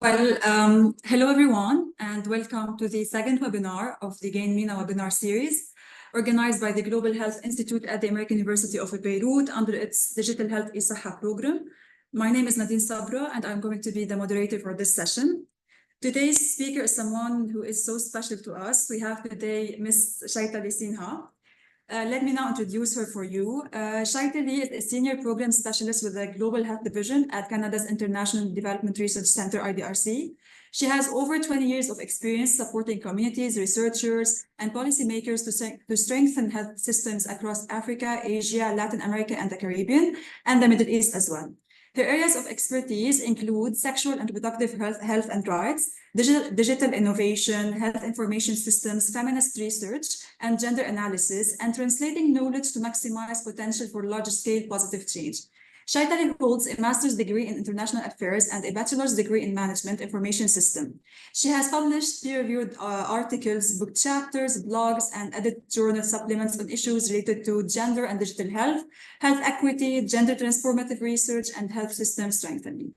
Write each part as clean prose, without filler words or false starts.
Hello everyone, and welcome to the second webinar of the GHAIN MENA webinar series, organized by the Global Health Institute at the American University of Beirut under its Digital Health e-Saha program. My name is Nadine Sabra, and I'm going to be the moderator for this session. Today's speaker is someone who is so special to us. We have today Ms. Shaitali Sinha. Let me now introduce her for you. Shaitali is a senior program specialist with the Global Health Division at Canada's International Development Research Center, IDRC. She has over 20 years of experience supporting communities, researchers, and policymakers to strengthen health systems across Africa, Asia, Latin America, and the Caribbean, and the Middle East as well. Her areas of expertise include sexual and reproductive health and rights, digital innovation, health information systems, feminist research, and gender analysis, and translating knowledge to maximize potential for large-scale positive change. Shaitali holds a master's degree in international affairs and a bachelor's degree in management information system. She has published peer-reviewed articles, book chapters, blogs, and edited journal supplements on issues related to gender and digital health, health equity, gender transformative research, and health system strengthening.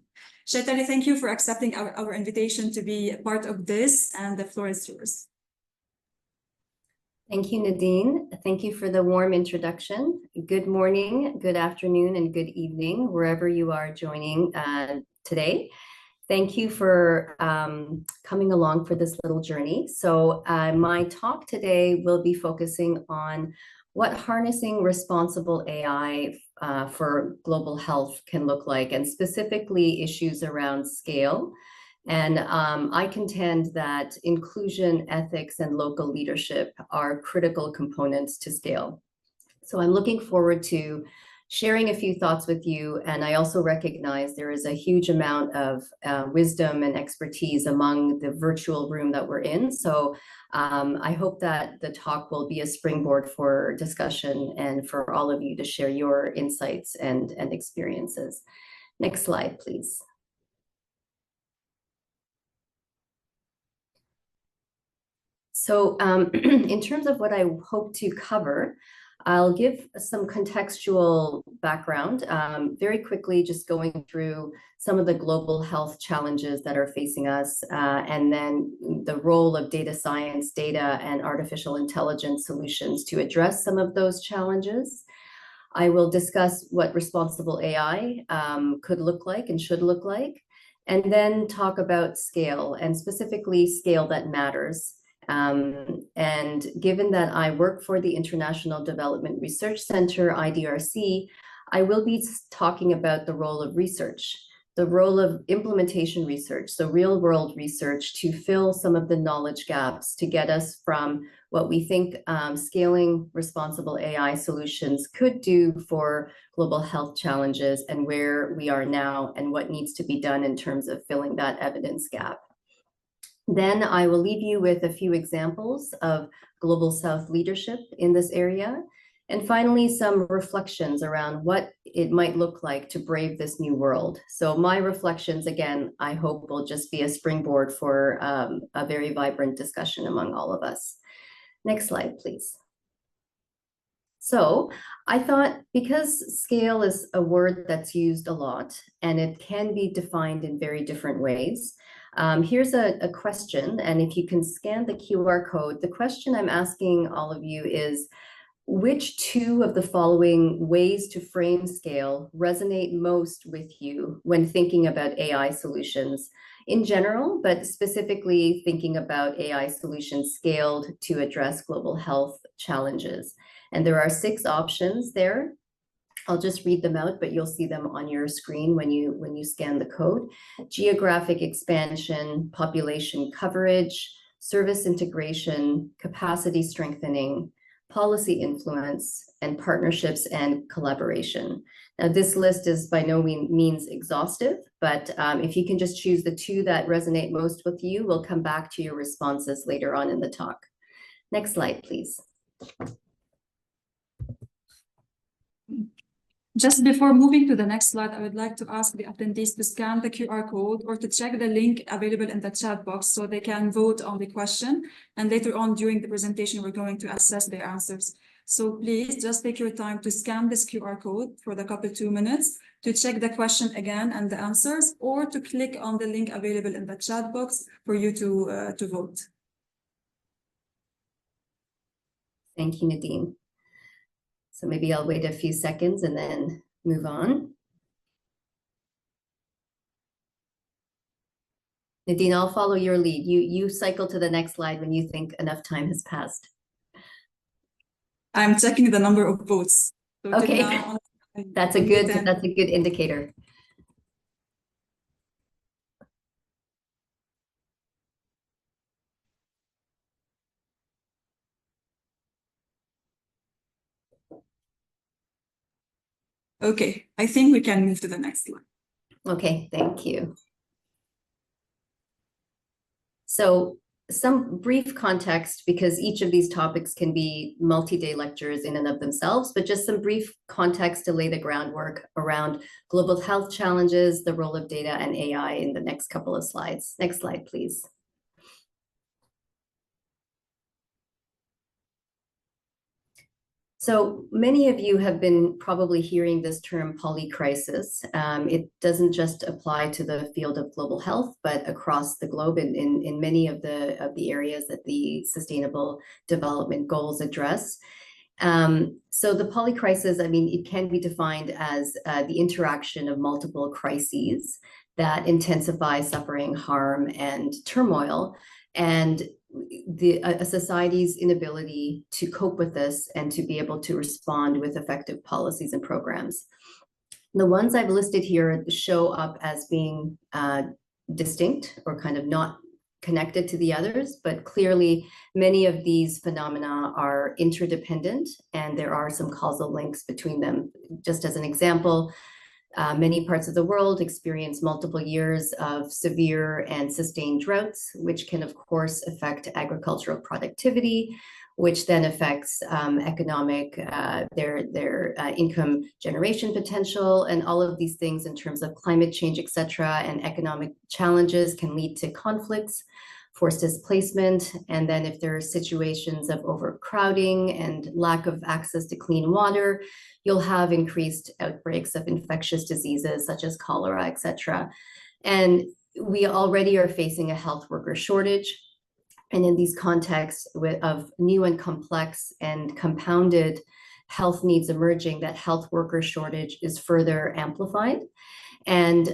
Shaitali, thank you for accepting our invitation to be a part of this, and the floor is yours. Thank you, Nadine. Thank you for the warm introduction. Good morning, good afternoon, and good evening, wherever you are joining today. Thank you for coming along for this little journey. So my talk today will be focusing on what harnessing responsible AI for global health can look like, and specifically issues around scale. And I contend that inclusion, ethics, and local leadership are critical components to scale. So I'm looking forward to sharing a few thoughts with you. And I also recognize there is a huge amount of wisdom and expertise among the virtual room that we're in. So I hope that the talk will be a springboard for discussion and for all of you to share your insights and experiences. Next slide, please. So in terms of what I hope to cover, I'll give some contextual background, very quickly, just going through some of the global health challenges that are facing us, and then the role of data science, data, and artificial intelligence solutions to address some of those challenges. I will discuss what responsible AI could look like and should look like, and then talk about scale, and specifically scale that matters. And given that I work for the International Development Research Center, IDRC, I will be talking about the role of research, the role of implementation research, so real-world research to fill some of the knowledge gaps to get us from what we think scaling responsible AI solutions could do for global health challenges and where we are now and what needs to be done in terms of filling that evidence gap. Then I will leave you with a few examples of Global South leadership in this area. And finally, some reflections around what it might look like to brave this new world. So my reflections, again, I hope will just be a springboard for a very vibrant discussion among all of us. Next slide, please. So I thought, because scale is a word that's used a lot and it can be defined in very different ways, here's a question, and if you can scan the QR code, the question I'm asking all of you is, which two of the following ways to frame scale resonate most with you when thinking about AI solutions in general, but specifically thinking about AI solutions scaled to address global health challenges? And there are 6 options there. I'll just read them out, but you'll see them on your screen when you scan the code. Geographic expansion, population coverage, service integration, capacity strengthening, policy influence, and partnerships and collaboration. Now, this list is by no means exhaustive, but if you can just choose the 2 that resonate most with you, we'll come back to your responses later on in the talk. Next slide, please. Just before moving to the next slide, I would like to ask the attendees to scan the QR code or to check the link available in the chat box so they can vote on the question. And later on during the presentation, we're going to assess their answers. So please just take your time to scan this QR code for the couple 2 minutes to check the question again and the answers, or to click on the link available in the chat box for you to vote. Thank you, Nadine. So maybe I'll wait a few seconds and then move on. Nadine, I'll follow your lead. You cycle to the next slide when you think enough time has passed. I'm checking the number of votes. So Okay, now, that's a good indicator. Okay, I think we can move to the next slide. Okay, thank you. So some brief context, because each of these topics can be multi-day lectures in and of themselves, but just some brief context to lay the groundwork around global health challenges, the role of data and AI in the next couple of slides. Next slide, please. So many of you have been probably hearing this term polycrisis. It doesn't just apply to the field of global health, but across the globe in many of the areas that the Sustainable Development Goals address. So the polycrisis, I mean, it can be defined as the interaction of multiple crises that intensify suffering, harm, and turmoil, and a society's inability to cope with this and to be able to respond with effective policies and programs. The ones I've listed here show up as being distinct or kind of not connected to the others, but clearly many of these phenomena are interdependent and there are some causal links between them. Just as an example, many parts of the world experience multiple years of severe and sustained droughts, which can, of course, affect agricultural productivity, which then affects their income generation potential, and all of these things in terms of climate change, etc., and economic challenges can lead to conflicts, forced displacement, and then if there are situations of overcrowding and lack of access to clean water, you'll have increased outbreaks of infectious diseases such as cholera, etc. And we already are facing a health worker shortage. And in these contexts of new and complex and compounded health needs emerging, that health worker shortage is further amplified. And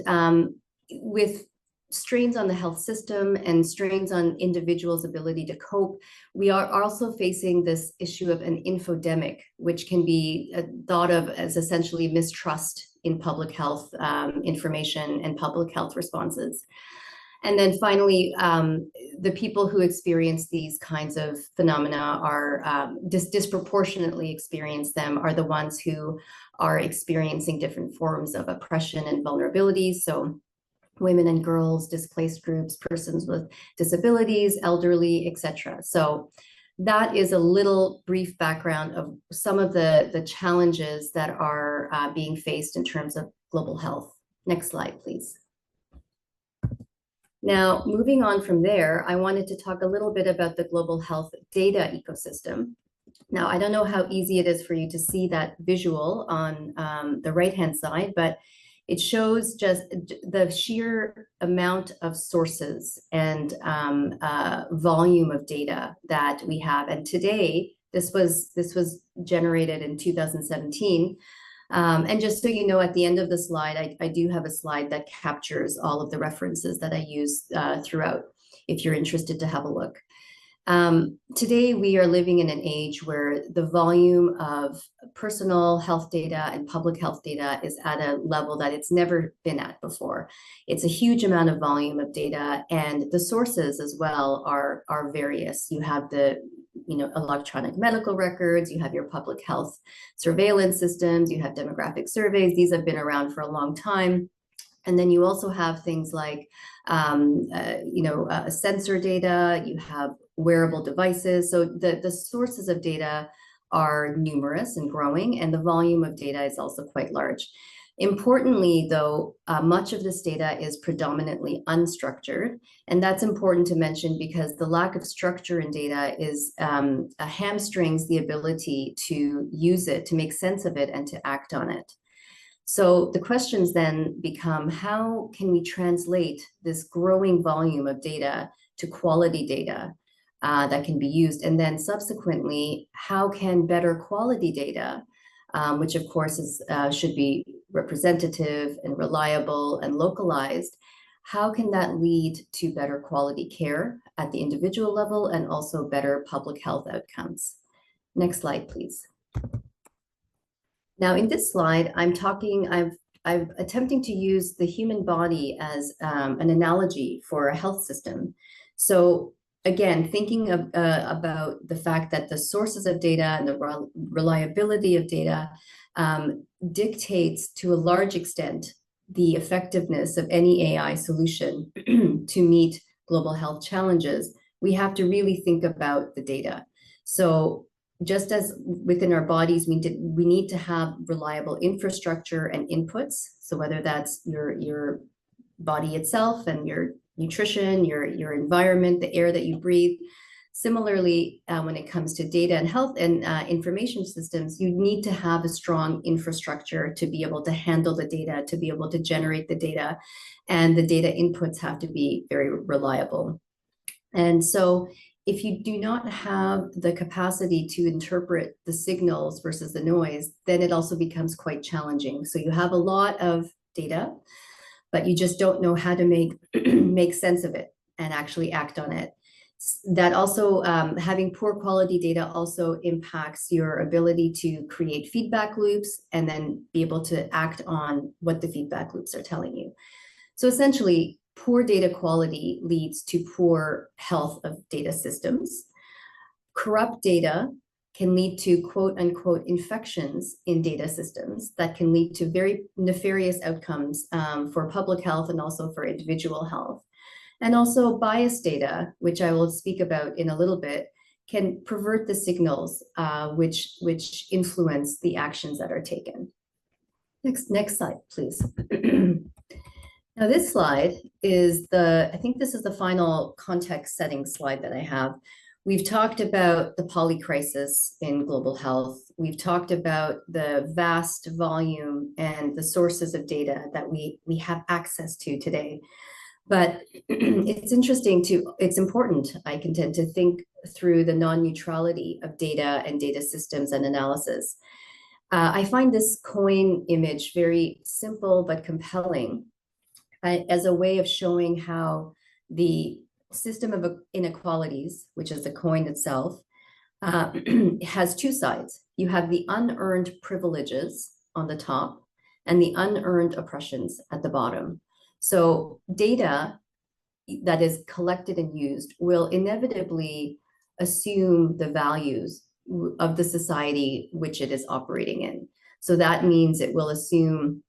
with strains on the health system and strains on individuals' ability to cope, we are also facing this issue of an infodemic, which can be thought of as essentially mistrust in public health information and public health responses. And then finally, the people who experience these kinds of phenomena are disproportionately experience them are the ones who are experiencing different forms of oppression and vulnerability. So women and girls, displaced groups, persons with disabilities, elderly, etc. So that is a little brief background of some of the challenges that are being faced in terms of global health. Next slide, please. Now, moving on from there, I wanted to talk a little bit about the global health data ecosystem. Now, I don't know how easy it is for you to see that visual on the right-hand side, but it shows just the sheer amount of sources and volume of data that we have. And today, this was generated in 2017. And just so you know, at the end of the slide, I do have a slide that captures all of the references that I use throughout, if you're interested to have a look. Today, we are living in an age where the volume of personal health data and public health data is at a level that it's never been at before. It's a huge amount of volume of data, and the sources as well are various. You have the electronic medical records, you have your public health surveillance systems, you have demographic surveys. These have been around for a long time. And then you also have things like, sensor data, you have wearable devices. So the sources of data are numerous and growing, and the volume of data is also quite large. Importantly, though, much of this data is predominantly unstructured, and that's important to mention because the lack of structure in data is hamstrings the ability to use it, to make sense of it, and to act on it. So the questions then become, how can we translate this growing volume of data to quality data that can be used? And then subsequently, how can better quality data, which of course is, should be representative and reliable and localized, how can that lead to better quality care at the individual level and also better public health outcomes? Next slide, please. Now, in this slide, I'm attempting to use the human body as an analogy for a health system. So again, thinking of, about the fact that the sources of data and the reliability of data dictates to a large extent the effectiveness of any AI solution to meet global health challenges, we have to really think about the data. So just as within our bodies, we need to have reliable infrastructure and inputs. So whether that's your body itself and your nutrition, your environment, the air that you breathe. Similarly, when it comes to data and health and information systems, you need to have a strong infrastructure to be able to handle the data, to be able to generate the data, and the data inputs have to be very reliable. And so if you do not have the capacity to interpret the signals versus the noise, then it also becomes quite challenging. So you have a lot of data, but you just don't know how to make sense of it and actually act on it. That also, having poor quality data also impacts your ability to create feedback loops and then be able to act on what the feedback loops are telling you. So essentially, poor data quality leads to poor health of data systems. Corrupt data can lead to quote unquote infections in data systems that can lead to very nefarious outcomes for public health and also for individual health. And also biased data, which I will speak about in a little bit, can pervert the signals which influence the actions that are taken. Next slide, please. Now this slide is I think this is the final context setting slide that I have. We've talked about the polycrisis in global health. We've talked about the vast volume and the sources of data that we have access to today. But it's important, I contend, to think through the non-neutrality of data and data systems and analysis. I find this coin image very simple but compelling as a way of showing how the system of inequalities, which is the coin itself, has two sides. You have the unearned privileges on the top and the unearned oppressions at the bottom. So data that is collected and used will inevitably assume the values of the society which it is operating in. So that means it will assume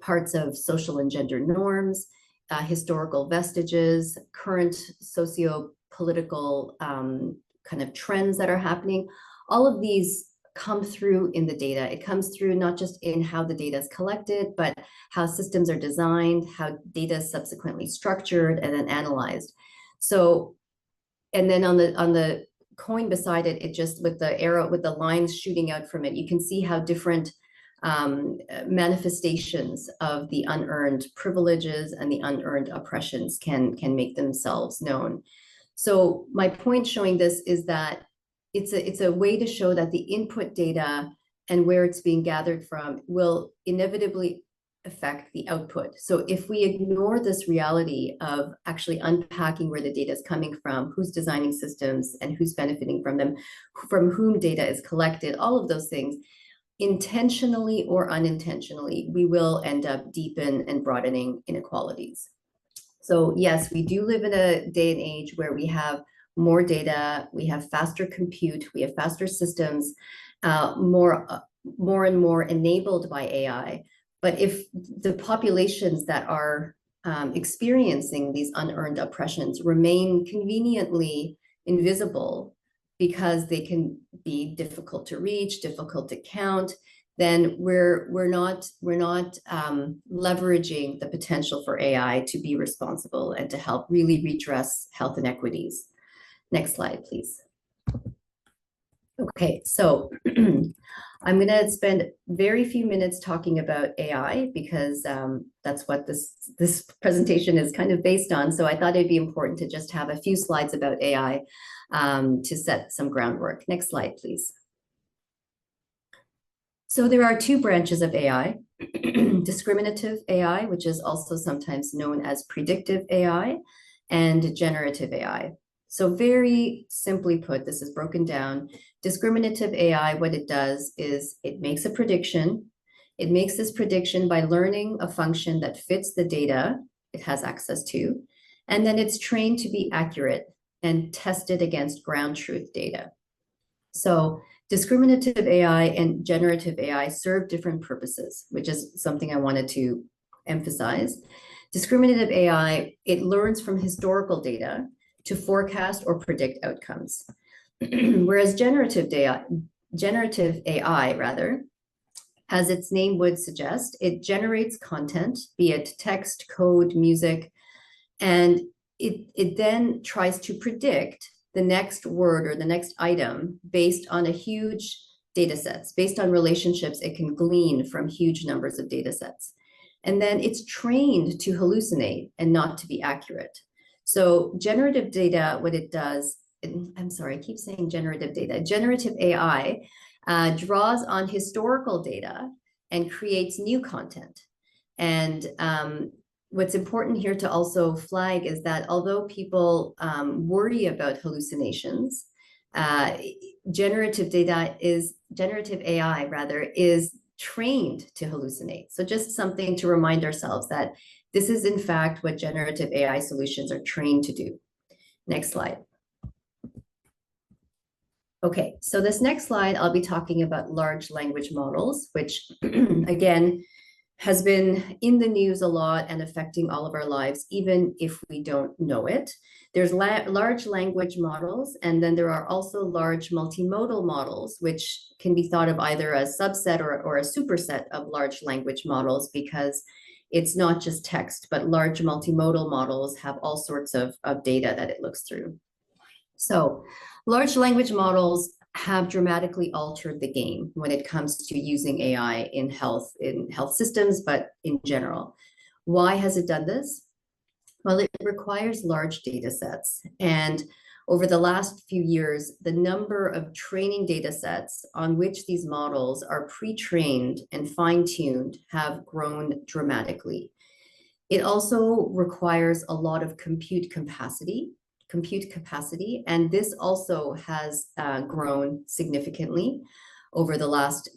parts of social and gender norms, historical vestiges, current socio-political kind of trends that are happening. All of these come through in the data. It comes through not just in how the data is collected, but how systems are designed, how data is subsequently structured and then analyzed. So, and then on the coin beside it, it just with the arrow, with the lines shooting out from it, you can see how different manifestations of the unearned privileges and the unearned oppressions can make themselves known. So my point showing this is that it's a way to show that the input data and where it's being gathered from will inevitably affect the output. So if we ignore this reality of actually unpacking where the data is coming from, who's designing systems and who's benefiting from them, from whom data is collected, all of those things, intentionally or unintentionally, we will end up deepen and broadening inequalities. So yes, we do live in a day and age where we have more data, we have faster compute, we have faster systems, more and more enabled by AI. But if the populations that are experiencing these unearned oppressions remain conveniently invisible because they can be difficult to reach, difficult to count, then we're not leveraging the potential for AI to be responsible and to help really redress health inequities. Next slide, please. Okay, so I'm going to spend very few minutes talking about AI because that's what this presentation is kind of based on. So I thought it'd be important to just have a few slides about AI to set some groundwork. Next slide, please. So there are two branches of AI, discriminative AI, which is also sometimes known as predictive AI, and generative AI. So very simply put, this is broken down. Discriminative AI, what it does is it makes a prediction. It makes this prediction by learning a function that fits the data it has access to, and then it's trained to be accurate and tested against ground truth data. So discriminative AI and generative AI serve different purposes, which is something I wanted to emphasize. Discriminative AI, it learns from historical data to forecast or predict outcomes. Whereas generative AI, rather, as its name would suggest, it generates content, be it text, code, music, and it then tries to predict the next word or the next item based on a huge data sets, based on relationships it can glean from huge numbers of data sets. And then it's trained to hallucinate and not to be accurate. So generative data, what it does, I'm sorry, I keep saying generative data. Generative AI draws on historical data and creates new content. And what's important here to also flag is that although people worry about hallucinations, generative AI rather is trained to hallucinate. So just something to remind ourselves that this is in fact what generative AI solutions are trained to do. Next slide. Okay, so this next slide, I'll be talking about large language models, which again, has been in the news a lot and affecting all of our lives, even if we don't know it. There's large language models, and then there are also large multimodal models, which can be thought of either as subset or a superset of large language models, because it's not just text, but large multimodal models have all sorts of data that it looks through. So large language models have dramatically altered the game when it comes to using AI in health systems, but in general. Why has it done this? Well, it requires large data sets. And over the last few years, the number of training data sets on which these models are pre-trained and fine-tuned have grown dramatically. It also requires a lot of compute capacity, and this also has grown significantly over the last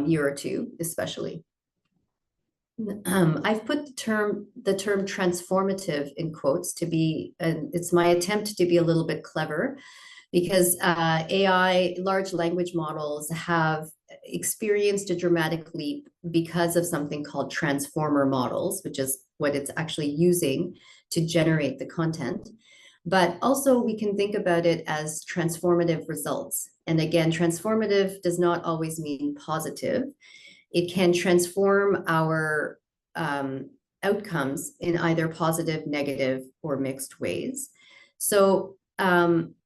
year or two, especially. I've put the term transformative in quotes to be, it's my attempt to be a little bit clever, because AI, large language models have experienced a dramatic leap because of something called transformer models, which is what it's actually using to generate the content. But also we can think about it as transformative results. And again, transformative does not always mean positive. It can transform our outcomes in either positive, negative, or mixed ways. So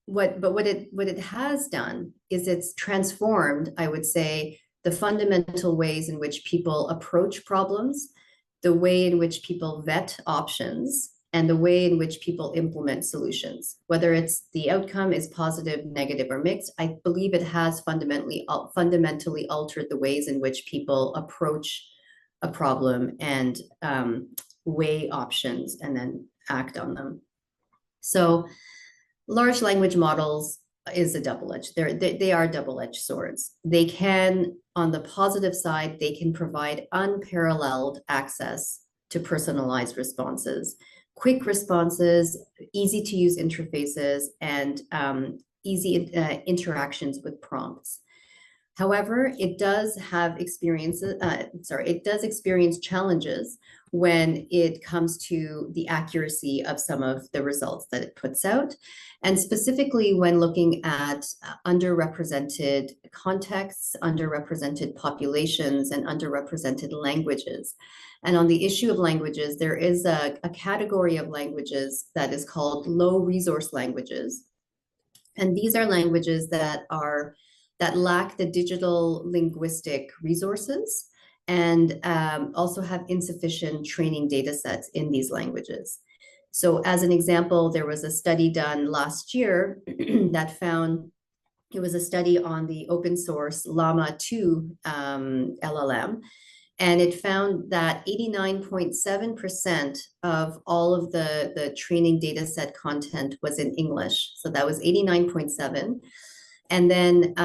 what it has done is it's transformed, I would say, the fundamental ways in which people approach problems, the way in which people vet options, and the way in which people implement solutions. Whether it's the outcome is positive, negative, or mixed, I believe it has fundamentally altered the ways in which people approach a problem and weigh options and then act on them. So large language models is a double-edged, they are double-edged swords. They can, on the positive side, they can provide unparalleled access to personalized responses, quick responses, easy to use interfaces, and easy interactions with prompts. However, it does have experiences, it does experience challenges when it comes to the accuracy of some of the results that it puts out. And specifically when looking at underrepresented contexts, underrepresented populations, and underrepresented languages. And on the issue of languages, there is a category of languages that is called low resource languages. And these are languages that lack the digital linguistic resources and also have insufficient training data sets in these languages. So as an example, there was a study done last year that found, it was a study on the open source Llama 2 LLM, and it found that 89.7% of all of the training data set content was in English. So that was 89.7. And then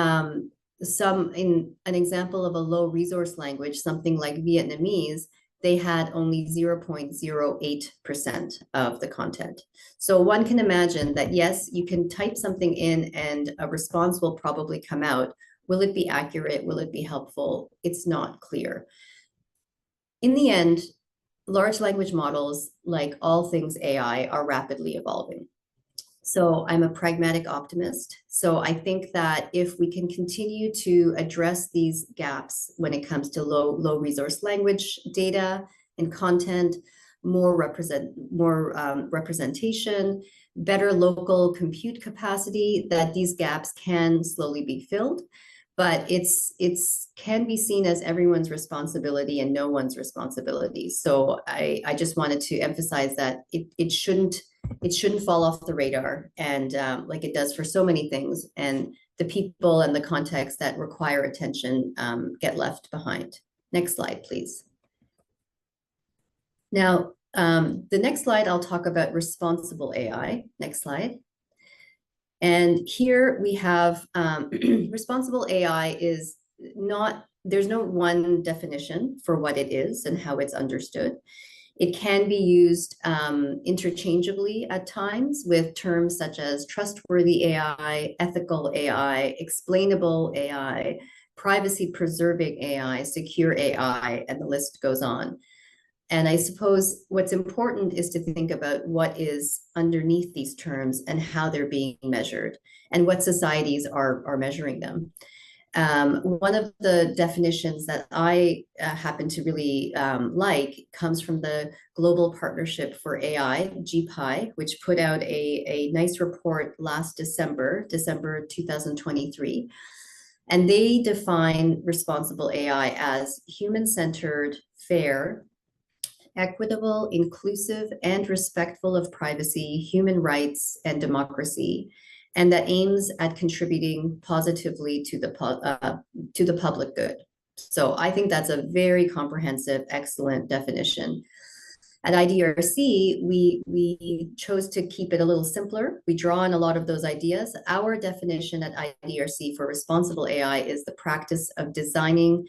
in an example of a low resource language, something like Vietnamese, they had only 0.08% of the content. So one can imagine that, yes, you can type something in and a response will probably come out. Will it be accurate? Will it be helpful? It's not clear. In the end, large language models, like all things AI, are rapidly evolving. So I'm a pragmatic optimist. So I think that if we can continue to address these gaps when it comes to low resource language data and content, more representation, better local compute capacity, that these gaps can slowly be filled. But it's can be seen as everyone's responsibility and no one's responsibility. So I just wanted to emphasize that it shouldn't fall off the radar, and like it does for so many things, and the people and the context that require attention get left behind. Next slide, please. Now, the next slide, I'll talk about responsible AI. Next slide. And here we have responsible AI is not, there's no one definition for what it is and how it's understood. It can be used interchangeably at times with terms such as trustworthy AI, ethical AI, explainable AI, privacy preserving AI, secure AI, and the list goes on. And I suppose what's important is to think about what is underneath these terms and how they're being measured and what societies are measuring them. One of the definitions that I happen to really like comes from the Global Partnership for AI, GHAIN, which put out a nice report last December 2023. And they define responsible AI as human-centered, fair, equitable, inclusive, and respectful of privacy, human rights, and democracy, and that aims at contributing positively to the public good. So I think that's a very comprehensive, excellent definition. At IDRC, we chose to keep it a little simpler. We draw on a lot of those ideas. Our definition at IDRC for responsible AI is the practice of designing,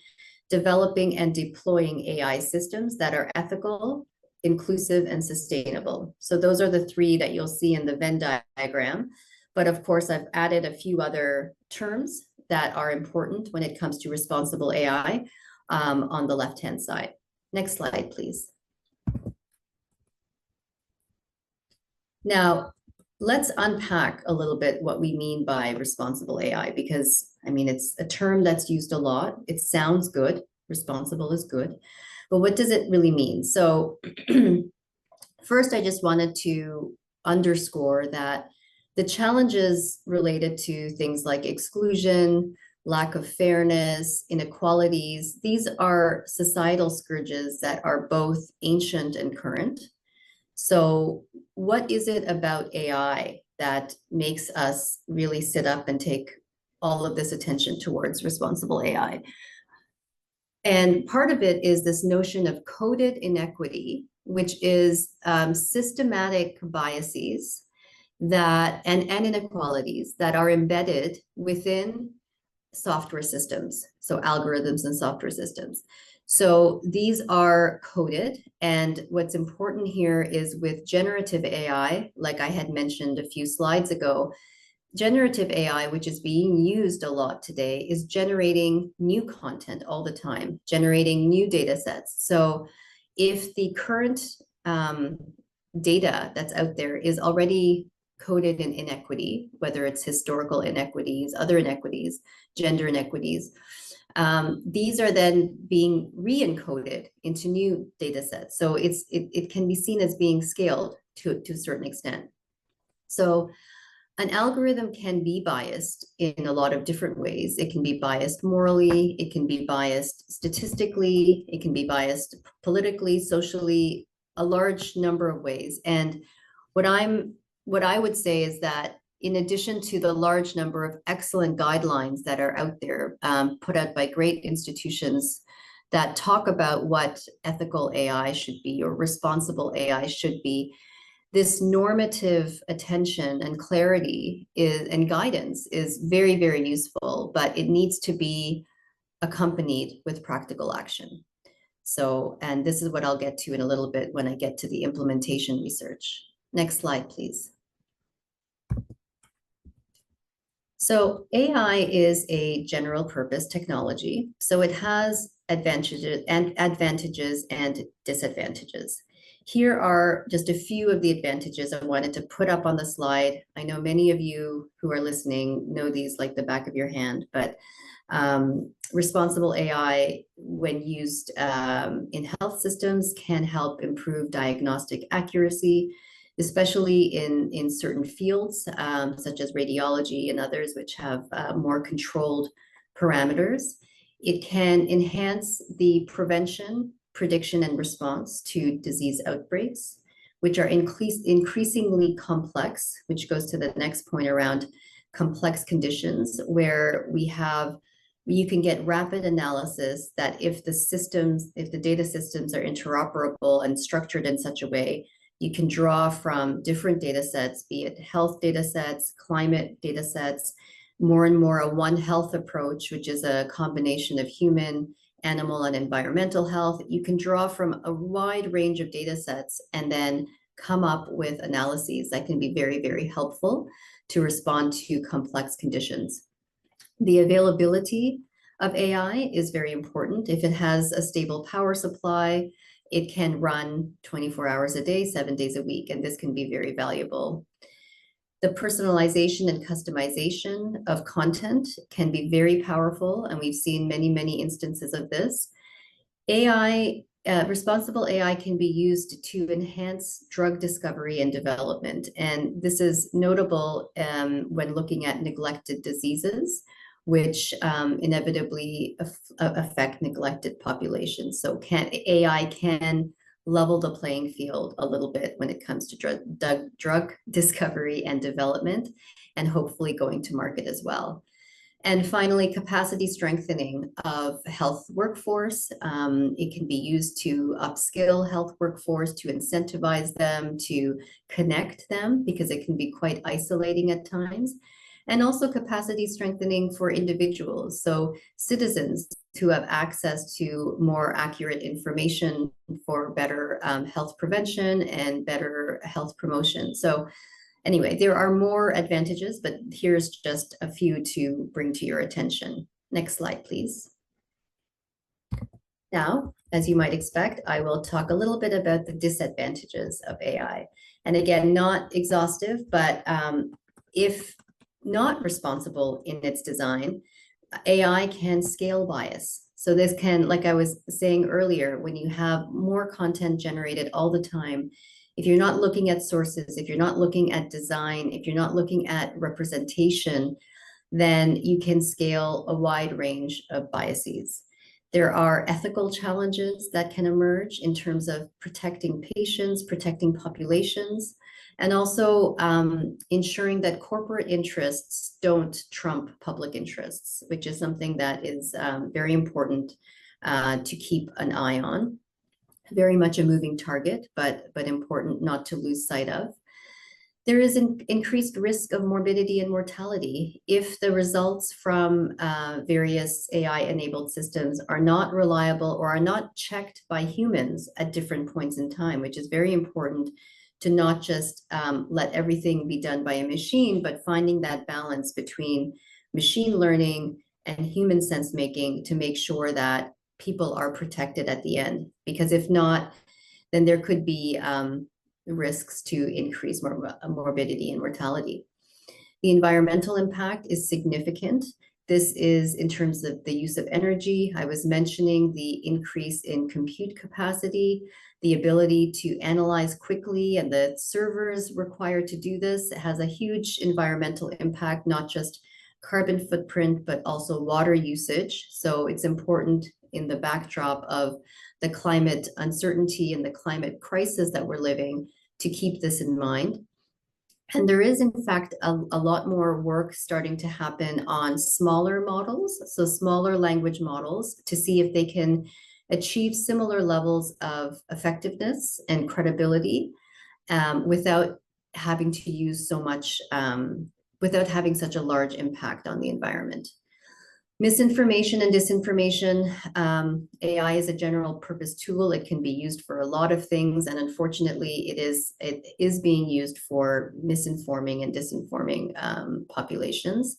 developing, and deploying AI systems that are ethical, inclusive, and sustainable. So those are the three that you'll see in the Venn diagram. But of course, I've added a few other terms that are important when it comes to responsible AI on the left-hand side. Next slide, please. Now, let's unpack a little bit what we mean by responsible AI, because I mean, it's a term that's used a lot. It sounds good. Responsible is good. But what does it really mean? So first, I just wanted to underscore that the challenges related to things like exclusion, lack of fairness, inequalities, these are societal scourges that are both ancient and current. So what is it about AI that makes us really sit up and take all of this attention towards responsible AI? And part of it is this notion of coded inequity, which is systematic biases that and inequalities that are embedded within software systems, so algorithms and software systems. So these are coded, and what's important here is with generative AI, like I had mentioned a few slides ago, generative AI, which is being used a lot today, is generating new content all the time, generating new data sets. So if the current data that's out there is already coded in inequity, whether it's historical inequities, other inequities, gender inequities, these are then being re-encoded into new data sets. So it can be seen as being scaled to a certain extent. So an algorithm can be biased in a lot of different ways. It can be biased morally, it can be biased statistically, it can be biased politically, socially, a large number of ways. And what I would say is that in addition to the large number of excellent guidelines that are out there, put out by great institutions that talk about what ethical AI should be or responsible AI should be, this normative attention and clarity and guidance is very, very useful, but it needs to be accompanied with practical action. So, and this is what I'll get to in a little bit when I get to the implementation research. Next slide, please. So AI is a general purpose technology. So it has advantages and disadvantages. Here are just a few of the advantages I wanted to put up on the slide. I know many of you who are listening know these like the back of your hand, but responsible AI, when used in health systems, can help improve diagnostic accuracy, especially in certain fields, such as radiology and others, which have more controlled parameters. It can enhance the prevention, prediction, and response to disease outbreaks, which are increasingly complex, which goes to the next point around complex conditions, where you can get rapid analysis that if the data systems are interoperable and structured in such a way, you can draw from different data sets, be it health data sets, climate data sets, more and more a One Health approach, which is a combination of human, animal, and environmental health. You can draw from a wide range of data sets and then come up with analyses that can be very, very helpful to respond to complex conditions. The availability of AI is very important. If it has a stable power supply, it can run 24 hours a day, 7 days a week, and this can be very valuable. The personalization and customization of content can be very powerful, and we've seen many, many instances of this. Responsible AI can be used to enhance drug discovery and development, and this is notable when looking at neglected diseases, which inevitably affect neglected populations. So AI can level the playing field a little bit when it comes to drug discovery and development, and hopefully going to market as well. And finally, capacity strengthening of health workforce. It can be used to upskill health workforce, to incentivize them, to connect them, because it can be quite isolating at times. And also capacity strengthening for individuals, so citizens who have access to more accurate information for better health prevention and better health promotion. So anyway, there are more advantages, but here's just a few to bring to your attention. Next slide, please. Now, as you might expect, I will talk a little bit about the disadvantages of AI. And again, not exhaustive, but if not responsible in its design, AI can scale bias. So this can, like I was saying earlier, when you have more content generated all the time, if you're not looking at sources, if you're not looking at design, if you're not looking at representation, then you can scale a wide range of biases. There are ethical challenges that can emerge in terms of protecting patients, protecting populations, and also ensuring that corporate interests don't trump public interests, which is something that is very important to keep an eye on. Very much a moving target, but important not to lose sight of. There is an increased risk of morbidity and mortality if the results from various AI-enabled systems are not reliable or are not checked by humans at different points in time, which is very important to not just let everything be done by a machine, but finding that balance between machine learning and human sense making to make sure that people are protected at the end. Because if not, then there could be risks to increase morbidity and mortality. The environmental impact is significant. This is in terms of the use of energy. I was mentioning the increase in compute capacity, the ability to analyze quickly, and the servers required to do this. It has a huge environmental impact, not just carbon footprint, but also water usage. So it's important in the backdrop of the climate uncertainty and the climate crisis that we're living to keep this in mind. And there is, in fact, a lot more work starting to happen on smaller models, so smaller language models, to see if they can achieve similar levels of effectiveness and credibility without having to use so much, without having such a large impact on the environment. Misinformation and disinformation. AI is a general purpose tool. It can be used for a lot of things, and unfortunately, it is being used for misinforming and disinforming populations.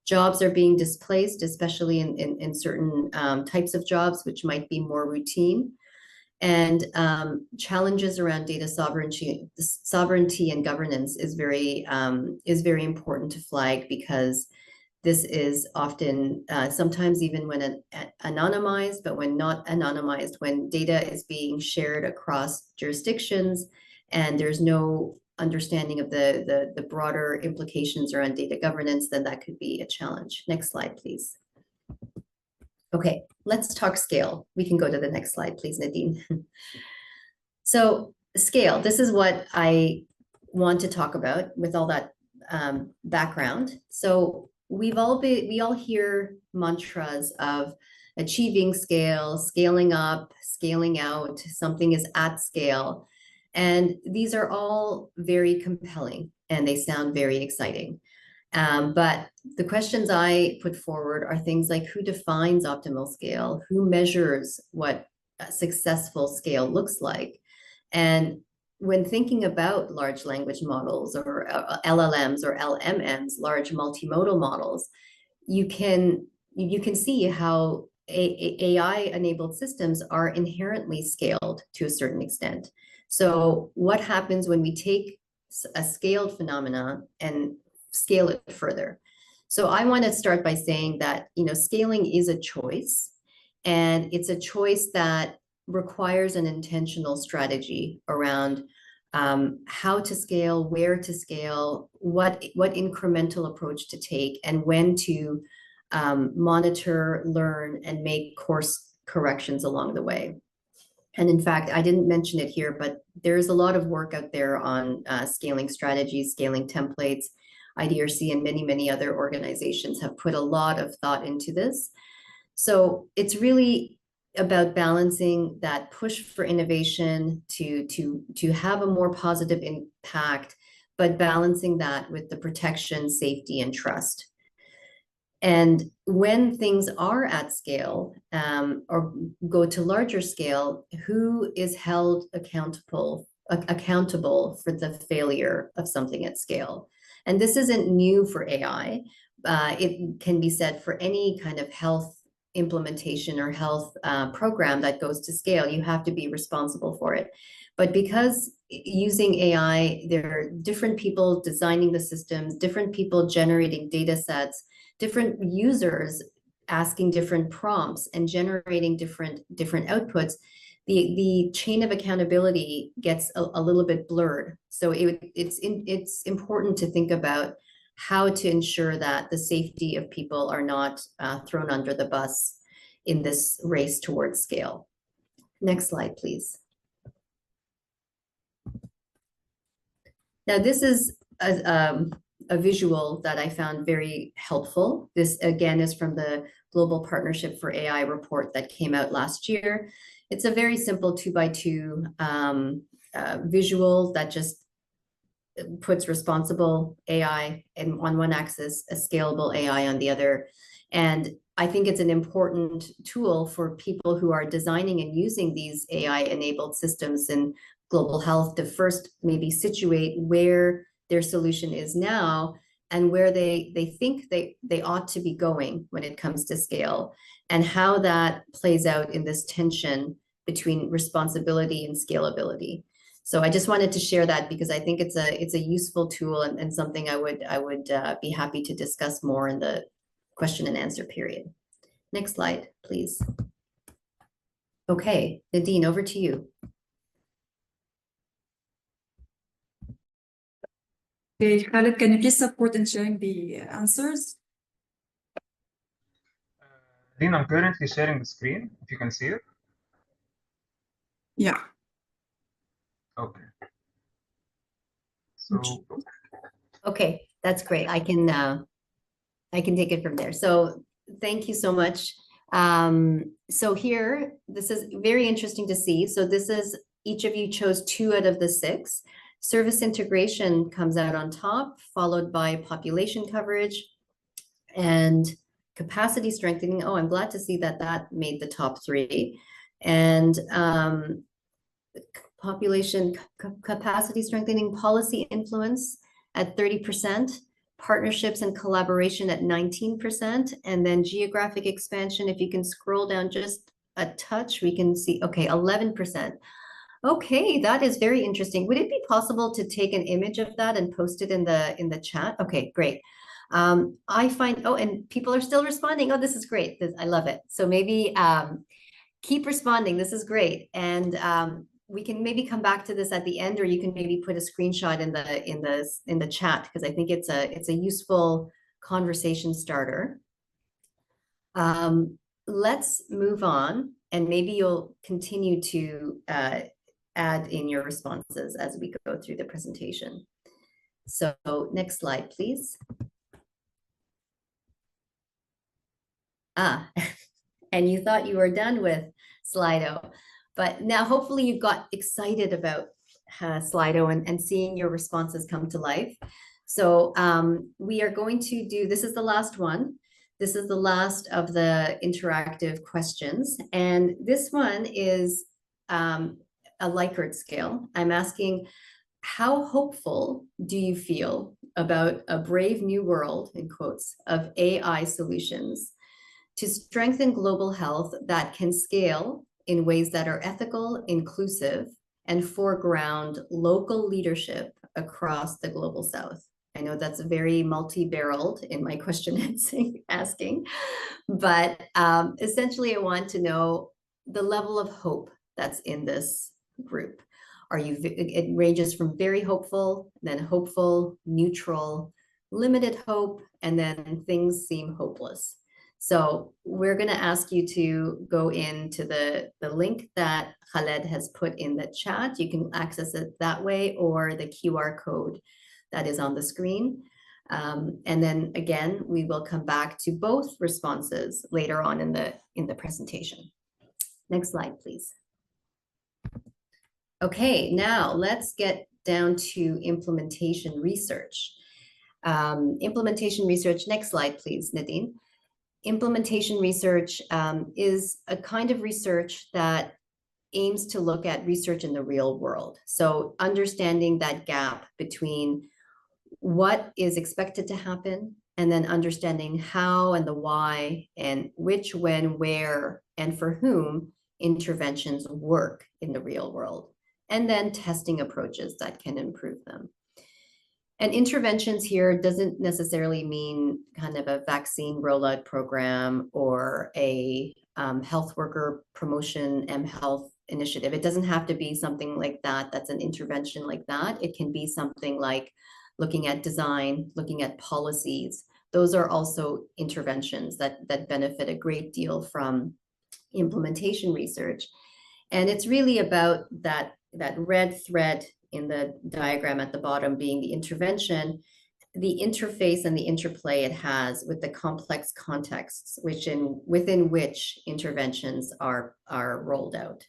Jobs are being displaced, especially in certain types of jobs, which might be more routine. And challenges around data sovereignty and governance is very important to flag, because this is often, sometimes even when anonymized, but when not anonymized, when data is being shared across jurisdictions and there's no understanding of the broader implications around data governance, then that could be a challenge. Next slide, please. Okay, let's talk scale. We can go to the next slide, please, Nadine. So scale, this is what I want to talk about with all that background. So we all hear mantras of achieving scale, scaling up, scaling out, something is at scale. And these are all very compelling and they sound very exciting. But the questions I put forward are things like, who defines optimal scale? Who measures what a successful scale looks like? And when thinking about large language models or LLMs or LMMs, large multimodal models, you can see how AI-enabled systems are inherently scaled to a certain extent. So what happens when we take a scaled phenomena and scale it further? So I want to start by saying that, scaling is a choice, and it's a choice that requires an intentional strategy around how to scale, where to scale, what incremental approach to take, and when to monitor, learn, and make course corrections along the way. And in fact, I didn't mention it here, but there's a lot of work out there on scaling strategies, scaling templates. IDRC and many, many other organizations have put a lot of thought into this. So it's really about balancing that push for innovation to have a more positive impact, but balancing that with the protection, safety, and trust. And when things are at scale or go to larger scale, who is held accountable for the failure of something at scale? And this isn't new for AI. It can be said for any kind of health implementation or health program that goes to scale. You have to be responsible for it. But because using AI, there are different people designing the systems, different people generating data sets, different users asking different prompts and generating different outputs, the chain of accountability gets a little bit blurred. So it's important to think about how to ensure that the safety of people are not thrown under the bus in this race towards scale. Next slide, please. Now, this is a visual that I found very helpful. This, again, is from the Global Partnership for AI report that came out last year. It's a very simple 2x2 visual that just puts responsible AI on one axis, a scalable AI on the other. And I think it's an important tool for people who are designing and using these AI-enabled systems in global health to first maybe situate where their solution is now and where they think they ought to be going when it comes to scale, and how that plays out in this tension between responsibility and scalability. So I just wanted to share that because I think it's a useful tool and something I would be happy to discuss more in the question and answer period. Next slide, please. Okay, Nadine, over to you. Okay, Khaled, can you please support in sharing the answers? Dean, I'm currently sharing the screen, if you can see it. Yeah. Okay. So, Okay, that's great. I can take it from there. So thank you so much. So here, this is very interesting to see. So this is, each of you chose 2 out of the 6. Service integration comes out on top, followed by population coverage and capacity strengthening. Oh, I'm glad to see that that made the top 3. And population capacity strengthening, policy influence at 30%, partnerships and collaboration at 19%, and then geographic expansion, if you can scroll down just a touch, we can see, okay, 11%. Okay, that is very interesting. Would it be possible to take an image of that and post it in the chat? Okay, great. I find, oh, and people are still responding. Oh, this is great. I love it. So maybe keep responding. This is great. And we can maybe come back to this at the end, or you can maybe put a screenshot in the chat, because I think it's a useful conversation starter. Let's move on, and maybe you'll continue to add in your responses as we go through the presentation. So next slide, please. And you thought you were done with Slido, but now hopefully you got excited about Slido and seeing your responses come to life. So we are going to do, this is the last one. This is the last of the interactive questions. And this one is a Likert scale. I'm asking, how hopeful do you feel about a brave new world, in quotes, of AI solutions to strengthen global health that can scale in ways that are ethical, inclusive, and foreground local leadership across the global south? I know that's very multi-barreled in my question asking, but essentially I want to know the level of hope that's in this group. It ranges from very hopeful, then hopeful, neutral, limited hope, and then things seem hopeless. So we're going to ask you to go into the link that Khaled has put in the chat. You can access it that way, or the QR code that is on the screen. And then again, we will come back to both responses later on in the presentation. Next slide, please. Okay, now let's get down to implementation research. Implementation research, next slide, please, Nadine. Implementation research is a kind of research that aims to look at research in the real world. So understanding that gap between what is expected to happen, and then understanding how and the why, and which, when, where, and for whom interventions work in the real world, and then testing approaches that can improve them. And interventions here doesn't necessarily mean kind of a vaccine rollout program or a health worker promotion mHealth initiative. It doesn't have to be something like that. That's an intervention like that. It can be something like looking at design, looking at policies. Those are also interventions that benefit a great deal from implementation research. And it's really about that red thread in the diagram at the bottom being the intervention, the interface and the interplay it has with the complex contexts within which interventions are rolled out.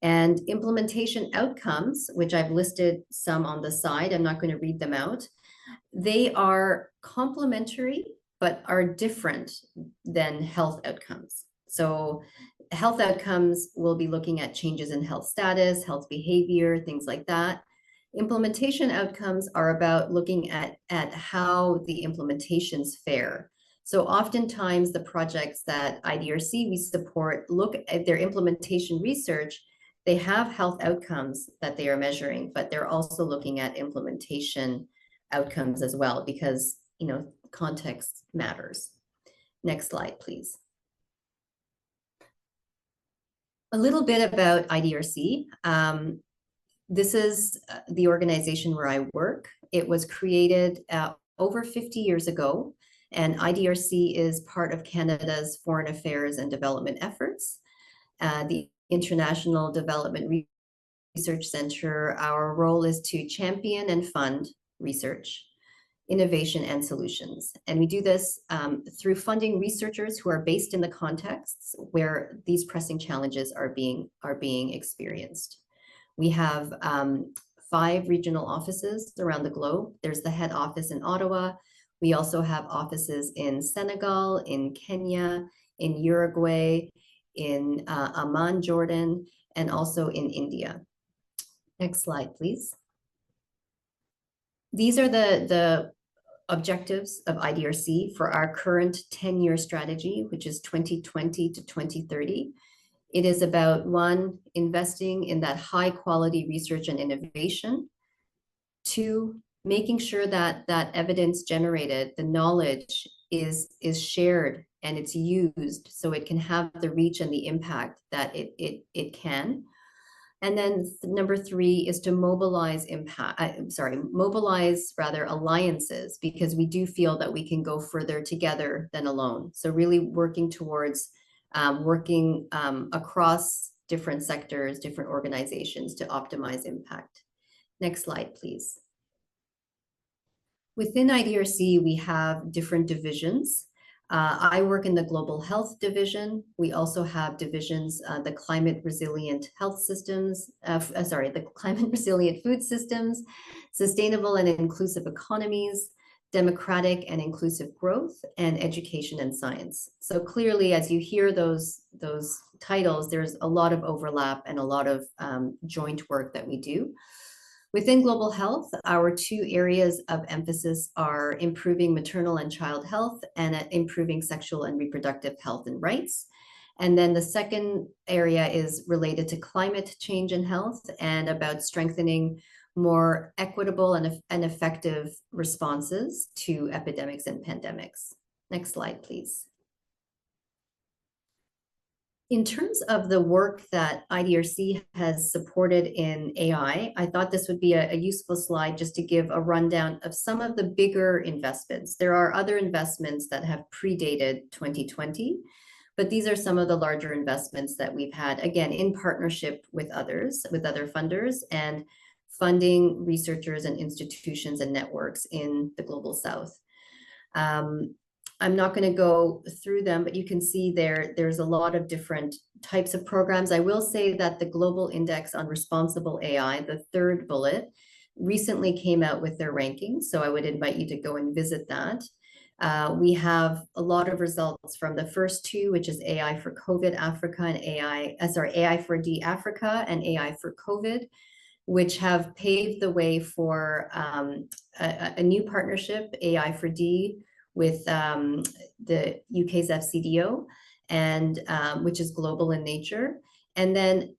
And implementation outcomes, which I've listed some on the side, I'm not going to read them out. They are complementary but are different than health outcomes. So health outcomes will be looking at changes in health status, health behavior, things like that. Implementation outcomes are about looking at how the implementations fare. So oftentimes the projects that IDRC we support look at their implementation research. They have health outcomes that they are measuring, but they're also looking at implementation outcomes as well, because, you know, context matters. Next slide, please. A little bit about IDRC. This is the organization where I work. It was created over 50 years ago, and IDRC is part of Canada's foreign affairs and development efforts. The International Development Research Center, our role is to champion and fund research, innovation, and solutions. And we do this through funding researchers who are based in the contexts where these pressing challenges are being experienced. We have 5 regional offices around the globe. There's the head office in Ottawa. We also have offices in Senegal, in Kenya, in Uruguay, in Amman, Jordan, and also in India. Next slide, please. These are the objectives of IDRC for our current 10-year strategy, which is 2020 to 2030. It is about, 1, investing in that high quality research and innovation. 2, making sure that that evidence generated, the knowledge is shared and it's used so it can have the reach and the impact that it can. And then number 3 is to mobilize alliances, because we do feel that we can go further together than alone. So really working towards across different sectors, different organizations to optimize impact. Next slide, please. Within IDRC, we have different divisions. I work in the Global Health Division. We also have divisions, the Climate Resilient Health Systems, the Climate Resilient Food Systems, Sustainable and Inclusive Economies, Democratic and Inclusive Growth, and Education and Science. So clearly, as you hear those titles, there's a lot of overlap and a lot of joint work that we do. Within global health, our 2 areas of emphasis are improving maternal and child health and improving sexual and reproductive health and rights. And then the second area is related to climate change and health, and about strengthening more equitable and effective responses to epidemics and pandemics. Next slide, please. In terms of the work that IDRC has supported in AI, I thought this would be a useful slide just to give a rundown of some of the bigger investments. There are other investments that have predated 2020, but these are some of the larger investments that we've had, again, in partnership with others, with other funders, and funding researchers and institutions and networks in the Global South. I'm not going to go through them, but you can see there's a lot of different types of programs. I will say that the Global Index on Responsible AI, the 3rd bullet, recently came out with their rankings, so I would invite you to go and visit that. We have a lot of results from the first 2, which is AI for COVID Africa and AI for D Africa and AI for COVID, which have paved the way for a new partnership, AI for D, with the UK's FCDO, and which is global in nature. And then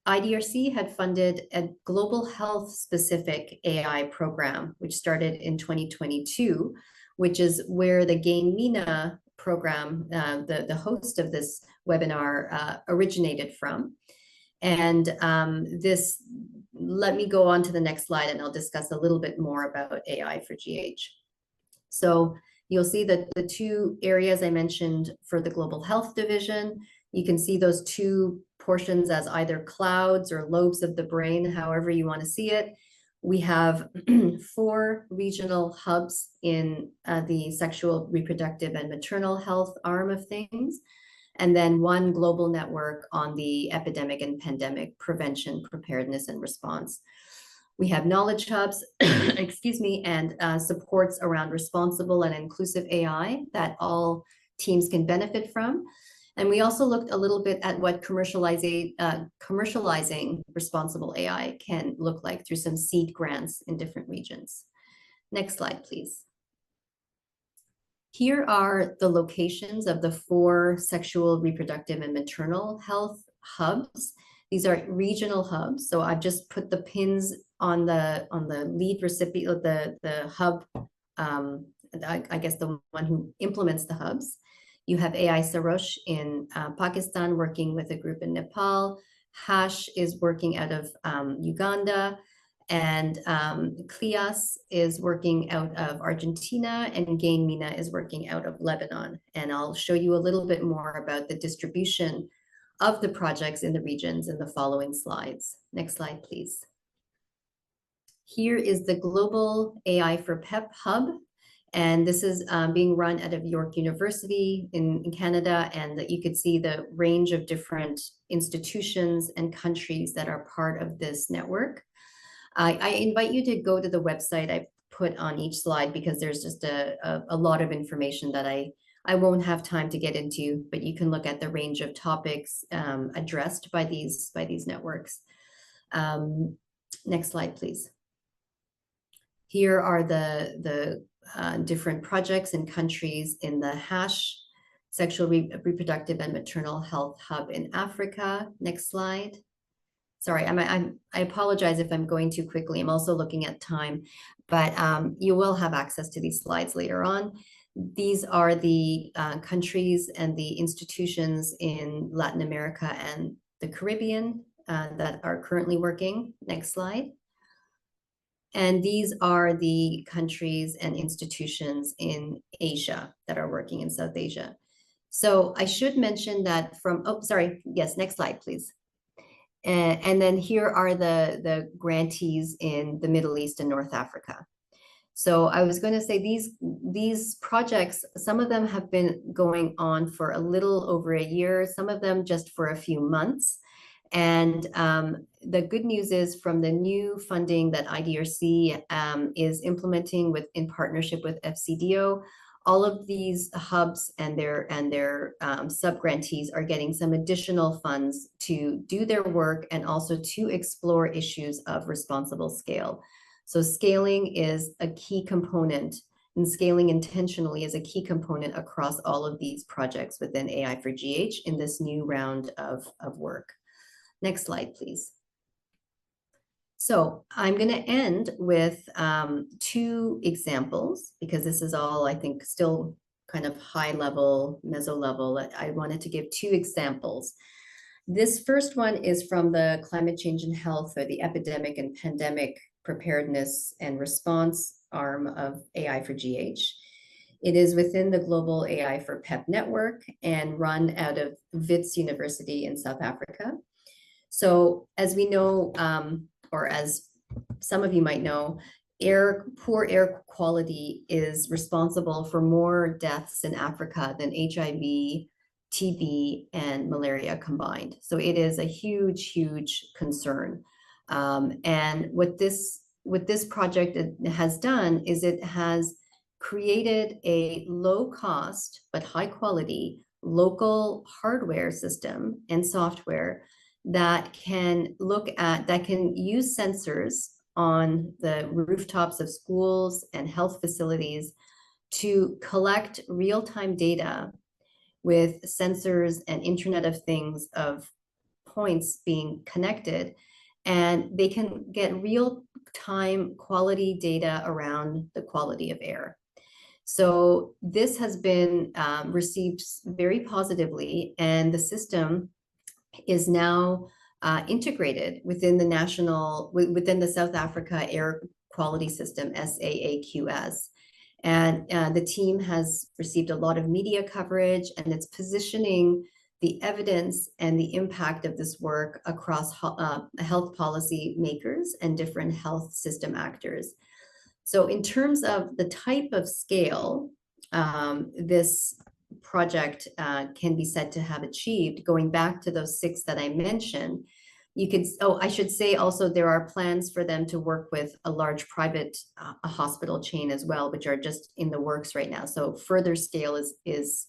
IDRC had funded a global health specific AI program, which started in 2022, which is where the GHAIN MENA program, the host of this webinar, originated from. And let me go on to the next slide and I'll discuss a little bit more about AI for GH. So you'll see that the 2 areas I mentioned for the Global Health Division, you can see those 2 portions as either clouds or lobes of the brain, however you want to see it. We have 4 regional hubs in the sexual, reproductive, and maternal health arm of things, and then 1 global network on the epidemic and pandemic prevention, preparedness, and response. We have knowledge hubs, excuse me, and supports around responsible and inclusive AI that all teams can benefit from. And we also looked a little bit at what commercializing responsible AI can look like through some seed grants in different regions. Next slide, please. Here are the locations of the 4 sexual, reproductive, and maternal health hubs. These are regional hubs. So I've just put the pins on the lead recipient, the hub, I guess the one who implements the hubs. You have AI Sarosh in Pakistan working with a group in Nepal. Hash is working out of Uganda. And Clias is working out of Argentina, and GHAIN MENA is working out of Lebanon. And I'll show you a little bit more about the distribution of the projects in the regions in the following slides. Next slide, please. Here is the Global AI for PEP Hub. And this is being run out of York University in Canada. And you could see the range of different institutions and countries that are part of this network. I invite you to go to the website I put on each slide, because there's just a lot of information that I won't have time to get into, but you can look at the range of topics addressed by these networks. Next slide, please. Here are the different projects and countries in the Hash Sexual Reproductive and Maternal Health Hub in Africa. Next slide. Sorry, I apologize if I'm going too quickly. I'm also looking at time, but you will have access to these slides later on. These are the countries and the institutions in Latin America and the Caribbean that are currently working. Next slide. And these are the countries and institutions in Asia that are working in South Asia. So I should mention that from, oh, sorry, yes, next slide, please. And then here are the grantees in the Middle East and North Africa. So I was going to say these projects, some of them have been going on for a little over a year, some of them just for a few months. And the good news is, from the new funding that IDRC is implementing in partnership with FCDO, all of these hubs and their sub-grantees are getting some additional funds to do their work and also to explore issues of responsible scale. So scaling is a key component, and scaling intentionally is a key component across all of these projects within AI for GH in this new round of work. Next slide, please. So I'm going to end with 2 examples, because this is all, I think, still kind of high level, meso level. I wanted to give 2 examples. This first one is from the Climate Change and Health, or the Epidemic and Pandemic Preparedness and Response arm of AI for GH. It is within the Global AI for PEP network and run out of Wits University in South Africa. So as we know, or as some of you might know, poor air quality is responsible for more deaths in Africa than HIV, TB, and malaria combined. So it is a huge, huge concern. And what this project has done is it has created a low-cost but high-quality local hardware system and software that can use sensors on the rooftops of schools and health facilities to collect real-time data with sensors and Internet of Things of points being connected, and they can get real-time quality data around the quality of air. So this has been received very positively, and the system is now integrated within the South Africa Air Quality System, SAAQS. And the team has received a lot of media coverage, and it's positioning the evidence and the impact of this work across health policy makers and different health system actors. So in terms of the type of scale this project can be said to have achieved, going back to those 6 that I mentioned, You could, oh, I should say also there are plans for them to work with a large private a hospital chain as well, which are just in the works right now. So further scale is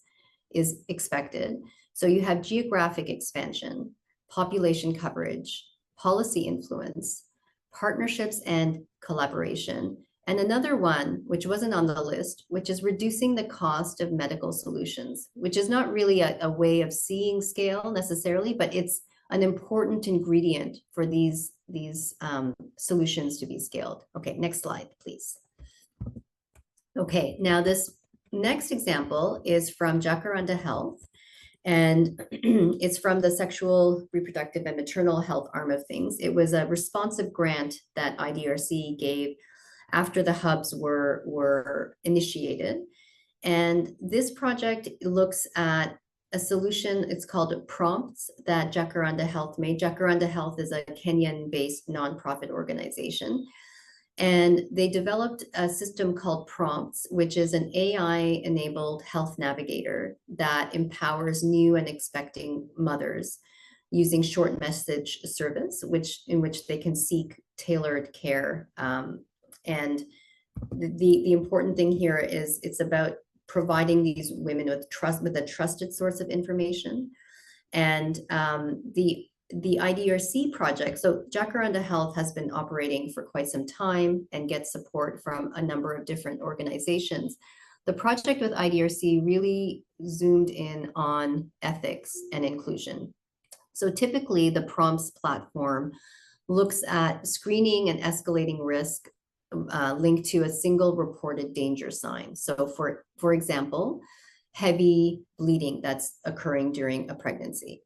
expected. So you have geographic expansion, population coverage, policy influence, partnerships and collaboration. And another one, which wasn't on the list, which is reducing the cost of medical solutions, which is not really a way of seeing scale necessarily, but it's an important ingredient for these solutions to be scaled. Okay, next slide, please. Okay, now this next example is from Jacaranda Health, and it's from the sexual, reproductive, and maternal health arm of things. It was a responsive grant that IDRC gave after the hubs were initiated. And this project looks at a solution, it's called Prompts, that Jacaranda Health made. Jacaranda Health is a Kenyan-based nonprofit organization. And they developed a system called Prompts, which is an AI-enabled health navigator that empowers new and expecting mothers using short message service, in which they can seek tailored care. And the important thing here is it's about providing these women with a trusted source of information. And the IDRC project, so Jacaranda Health has been operating for quite some time and gets support from a number of different organizations. The project with IDRC really zoomed in on ethics and inclusion. So typically the Prompts platform looks at screening and escalating risk linked to a single reported danger sign. So for example, heavy bleeding that's occurring during a pregnancy.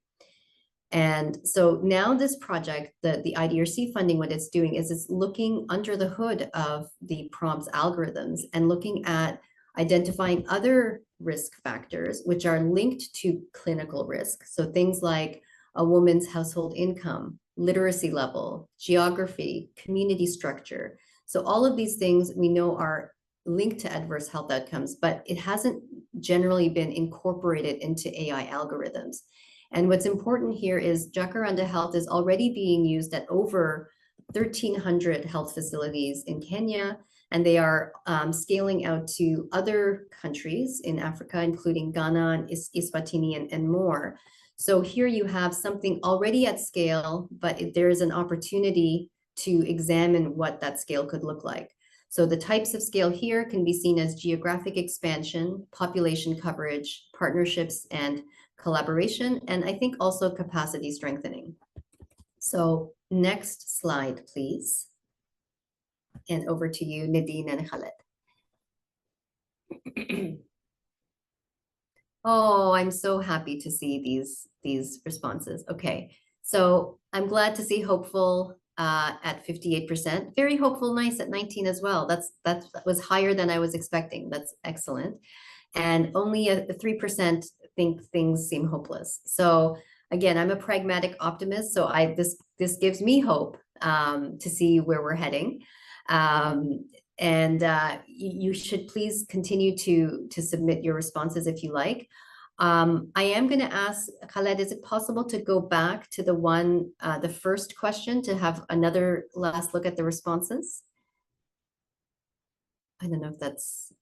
And so now this project, the IDRC funding, what it's doing is it's looking under the hood of the Prompts algorithms and looking at identifying other risk factors which are linked to clinical risk. So things like a woman's household income, literacy level, geography, community structure. So all of these things we know are linked to adverse health outcomes, but it hasn't generally been incorporated into AI algorithms. And what's important here is Jacaranda Health is already being used at over 1,300 health facilities in Kenya, and they are scaling out to other countries in Africa, including Ghana and Eswatini and more. So here you have something already at scale, but there is an opportunity to examine what that scale could look like. So the types of scale here can be seen as geographic expansion, population coverage, partnerships, and collaboration, and I think also capacity strengthening. So next slide, please. And over to you, Nadine and Khaled. Oh, I'm so happy to see these responses. Okay, so I'm glad to see hopeful at 58%. Very hopeful, nice at 19 as well. That was higher than I was expecting. That's excellent. And only a 3% think things seem hopeless. So again, I'm a pragmatic optimist. So this gives me hope to see where we're heading. You should please continue to submit your responses if you like. I am going to ask Khaled, is it possible to go back to the first question to have another last look at the responses? I don't know if that's...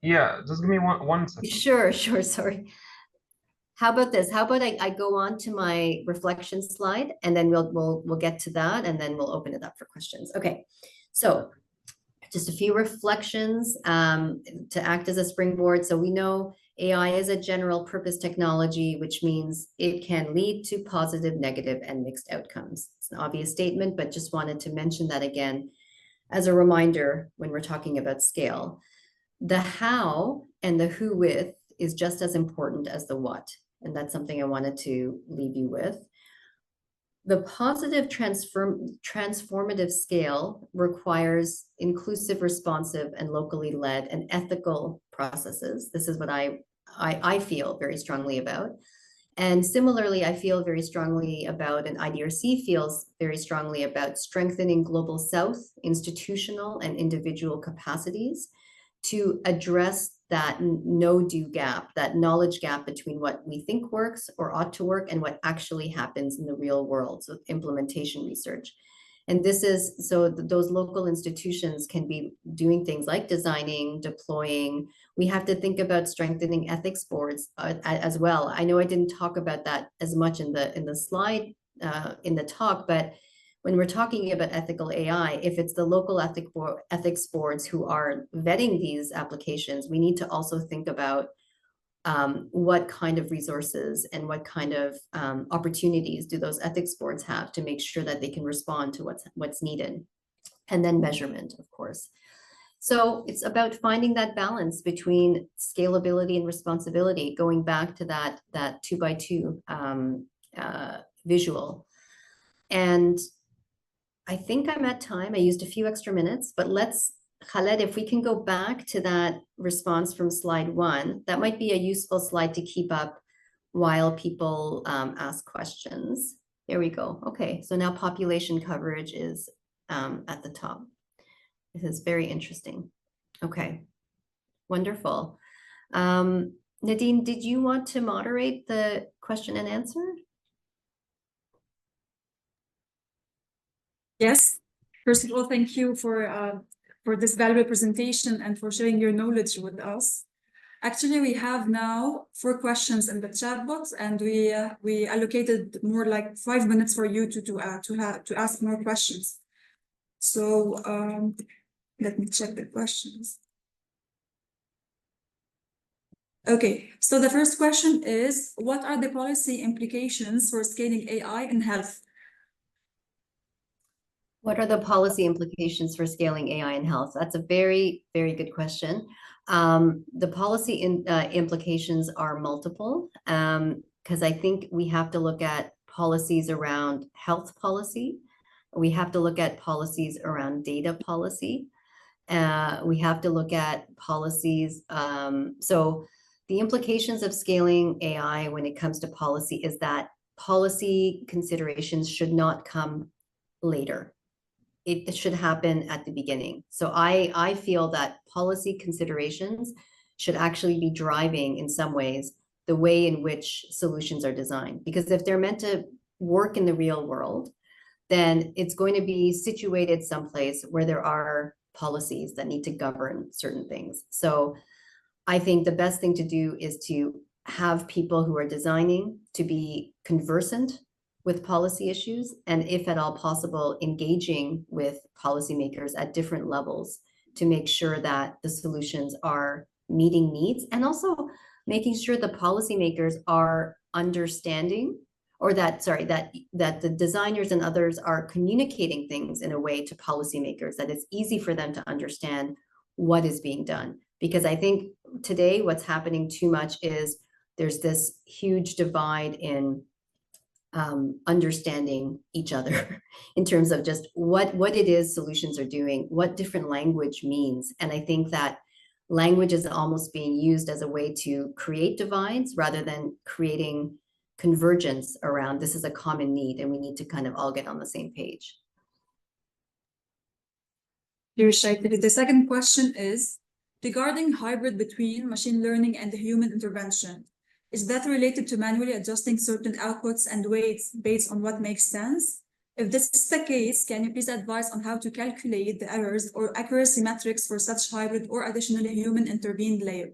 Yeah, just give me one second. Sure, sorry. How about this? How about I go on to my reflection slide, and then we'll get to that, and then we'll open it up for questions. Okay, so just a few reflections to act as a springboard. So we know AI is a general purpose technology, which means it can lead to positive, negative, and mixed outcomes. It's an obvious statement, but just wanted to mention that again as a reminder when we're talking about scale. The how and the who with is just as important as the what. And that's something I wanted to leave you with. The positive transformative scale requires inclusive, responsive, and locally led and ethical processes. This is what I feel very strongly about. And similarly, I feel very strongly about, and IDRC feels very strongly about, strengthening Global South institutional and individual capacities to address that no-do gap, that knowledge gap between what we think works or ought to work and what actually happens in the real world, so implementation research. And this is, so those local institutions can be doing things like designing, deploying. We have to think about strengthening ethics boards as well. I know I didn't talk about that as much in the slide, in the talk, but when we're talking about ethical AI, if it's the local ethics boards who are vetting these applications, we need to also think about what kind of resources and what kind of opportunities do those ethics boards have to make sure that they can respond to what's needed. And then measurement, of course. So it's about finding that balance between scalability and responsibility, going back to that 2x2 visual. And I think I'm at time. I used a few extra minutes, but let's, Khaled, if we can go back to that response from slide 1, that might be a useful slide to keep up while people ask questions. There we go. Okay, so now population coverage is at the top. This is very interesting. Okay, wonderful. Nadine, did you want to moderate the question and answer? Yes. First of all, thank you for this valuable presentation and for sharing your knowledge with us. Actually, we have now 4 questions in the chat box, and we allocated more like 5 minutes for you to ask more questions. So let me check the questions. Okay, so the first question is, what are the policy implications for scaling AI in health? What are the policy implications for scaling AI in health? That's a very, very good question. The policy implications are multiple, because I think we have to look at policies around health policy. We have to look at policies around data policy. We have to look at policies. So the implications of scaling AI when it comes to policy is that policy considerations should not come later. It should happen at the beginning. So I feel that policy considerations should actually be driving, in some ways, the way in which solutions are designed. Because if they're meant to work in the real world, then it's going to be situated someplace where there are policies that need to govern certain things. So I think the best thing to do is to have people who are designing to be conversant with policy issues, and if at all possible, engaging with policymakers at different levels to make sure that the solutions are meeting needs, and also making sure the policymakers are understanding, or that the designers and others are communicating things in a way to policymakers that it's easy for them to understand what is being done. Because I think today what's happening too much is there's this huge divide in understanding each other in terms of just what it is solutions are doing, what different language means. And I think that language is almost being used as a way to create divides rather than creating convergence around this is a common need and we need to kind of all get on the same page. The second question is regarding hybrid between machine learning and human intervention. Is that related to manually adjusting certain outputs and weights based on what makes sense? If this is the case, can you please advise on how to calculate the errors or accuracy metrics for such hybrid or additionally human intervened layer?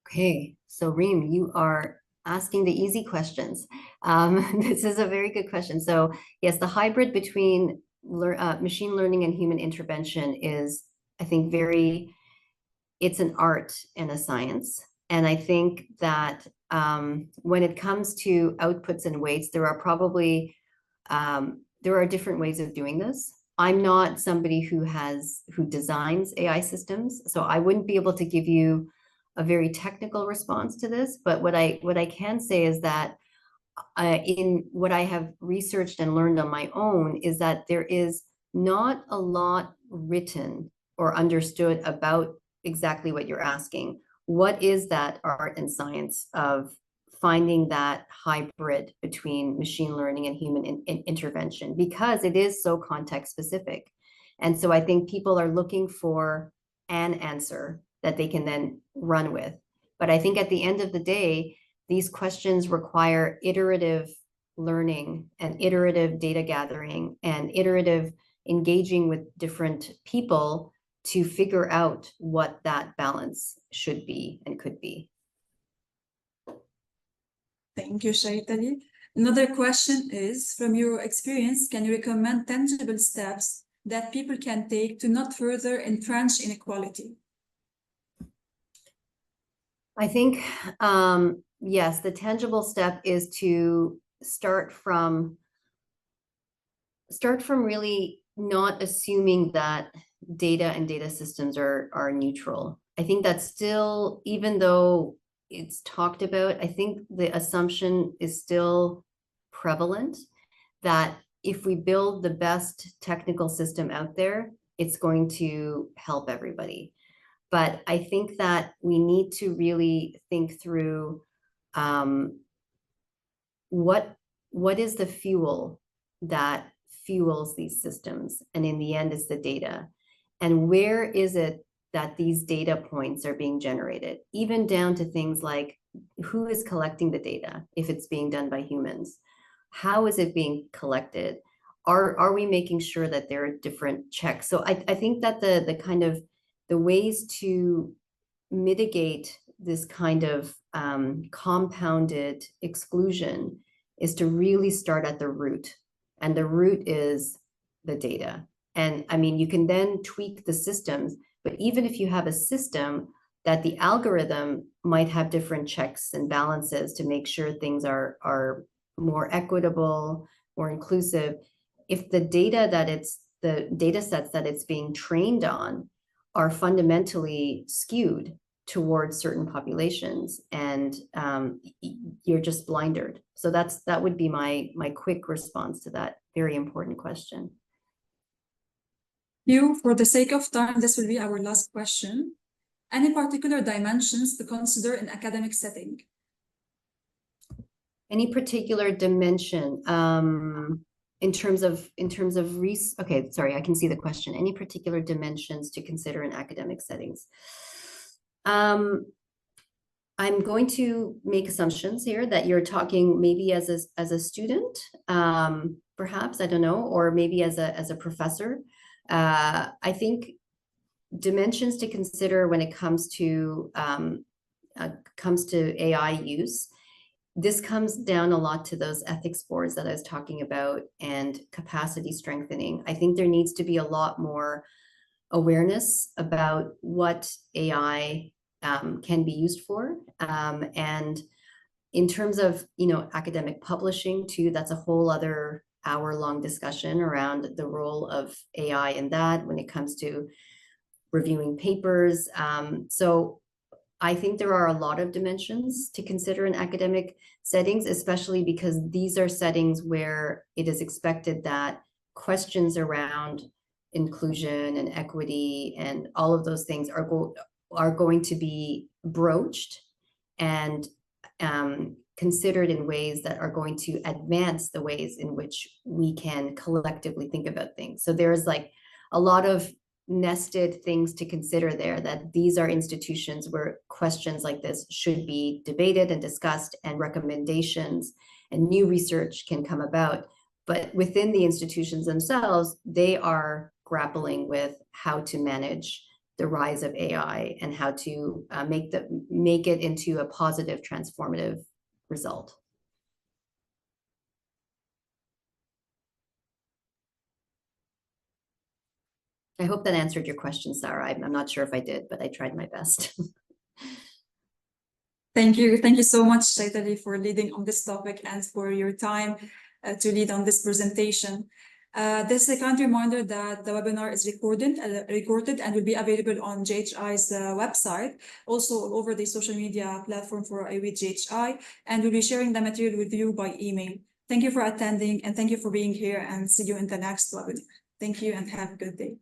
Okay, so Reem, you are asking the easy questions. This is a very good question. So yes, the hybrid between machine learning and human intervention is, I think, it's an art and a science. And I think that when it comes to outputs and weights, there are probably, there are different ways of doing this. I'm not somebody who designs AI systems, so I wouldn't be able to give you a very technical response to this. But what I can say is that in what I have researched and learned on my own is that there is not a lot written or understood about exactly what you're asking. What is that art and science of finding that hybrid between machine learning and human intervention? Because it is so context specific. And so I think people are looking for an answer that they can then run with. But I think at the end of the day, these questions require iterative learning and iterative data gathering and iterative engaging with different people to figure out what that balance should be and could be. Thank you, Shaitali. Another question is, from your experience, can you recommend tangible steps that people can take to not further entrench inequality? I think, yes, the tangible step is to start from really not assuming that data and data systems are neutral. I think that still, even though it's talked about, I think the assumption is still prevalent that if we build the best technical system out there, it's going to help everybody. But I think that we need to really think through what is the fuel that fuels these systems, and in the end it's the data, and where is it that these data points are being generated, even down to things like who is collecting the data if it's being done by humans, how is it being collected, are we making sure that there are different checks. So I think that the kind of the ways to mitigate this kind of compounded exclusion is to really start at the root. And the root is the data. And I mean, you can then tweak the systems, but even if you have a system that the algorithm might have different checks and balances to make sure things are more equitable, more inclusive, if the data the data sets that it's being trained on are fundamentally skewed towards certain populations, and you're just blindered. So that would be my quick response to that very important question. For the sake of time, this will be our last question. Any particular dimensions to consider in academic setting? Any particular dimension in terms of okay, sorry, I can see the question. Any particular dimensions to consider in academic settings? I'm going to make assumptions here that you're talking maybe as a student, perhaps, I don't know, or maybe as a professor. I think dimensions to consider when it comes to AI use. This comes down a lot to those ethics boards that I was talking about and capacity strengthening. I think there needs to be a lot more awareness about what AI can be used for. And in terms of, academic publishing too, that's a whole other hour-long discussion around the role of AI in that when it comes to reviewing papers. So I think there are a lot of dimensions to consider in academic settings, especially because these are settings where it is expected that questions around inclusion and equity and all of those things are going to be broached and considered in ways that are going to advance the ways in which we can collectively think about things. So there's like a lot of nested things to consider there, that these are institutions where questions like this should be debated and discussed, and recommendations and new research can come about. But within the institutions themselves, they are grappling with how to manage the rise of AI and how to make it into a positive, transformative result. I hope that answered your question, Sarah. I'm not sure if I did, but I tried my best. Thank you. Thank you so much, Shaitali, for leading on this topic and for your time to lead on this presentation. This is a kind reminder that the webinar is recorded and will be available on GHI's website, also all over the social media platform for with GHI, and we'll be sharing the material with you by email. Thank you for attending, and thank you for being here, and see you in the next webinar. Thank you and have a good day.